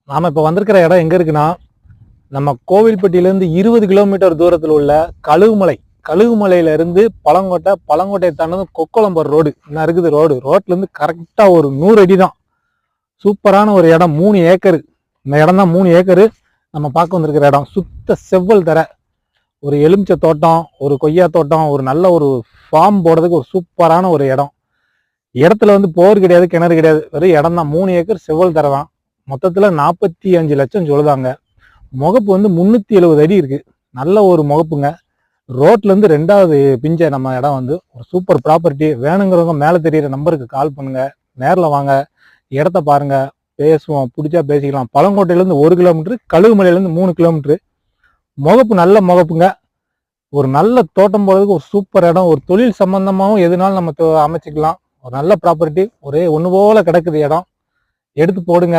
நாம இப்போ வந்திருக்கிற இடம் எங்க இருக்குன்னா, நம்ம கோவில்பட்டியிலேருந்து 20 கிலோமீட்டர் தூரத்தில் உள்ள கழுகுமலை. கழுகுமலையில இருந்து பழங்கோட்டை, பழங்கோட்டையை தாண்டதும் கொக்கோலம்பர் ரோடு இன்னும் இருக்குது. ரோட்ல இருந்து கரெக்டா ஒரு 100 அடி தான். சூப்பரான ஒரு இடம், 3 ஏக்கர். இந்த இடம் தான் 3 ஏக்கரு. நம்ம பார்க்க வந்திருக்கிற இடம் சுத்த செவ்வல் தர, ஒரு எலுமிச்சை தோட்டம், ஒரு கொய்யா தோட்டம், ஒரு நல்ல ஒரு ஃபார்ம் போடுறதுக்கு ஒரு சூப்பரான ஒரு இடம். இடத்துல வந்து போர் கிடையாது, கிணறு கிடையாது, வெறும் இடம் தான். 3 ஏக்கர் செவ்வல் தர தான். மொத்தத்துல 45 லட்சம் சொல்லுதாங்க. முகப்பு வந்து 370 அடி இருக்கு. நல்ல ஒரு முகப்புங்க. ரோட்ல இருந்து 2வது பிஞ்ச நம்ம இடம் வந்து ஒரு சூப்பர் ப்ராப்பர்ட்டி. வேணுங்கிறவங்க மேலே தெரியிற நம்பருக்கு கால் பண்ணுங்க, நேரில் வாங்க, இடத்த பாருங்க, பேசுவோம், பிடிச்சா பேசிக்கலாம். பழங்கோட்டையிலேருந்து 1 கிலோமீட்டர், கழுகுமலையிலேருந்து 3 கிலோமீட்டர். முகப்பு நல்ல முகப்புங்க. ஒரு நல்ல தோட்டம் போடுறதுக்கு ஒரு சூப்பர் இடம். ஒரு தொழில் சம்பந்தமாகவும் எதுனாலும் நம்ம அமைச்சிக்கலாம். ஒரு நல்ல ப்ராப்பர்ட்டி. ஒரே ஒன்று போல கிடக்குது இடம். எடுத்து போடுங்க.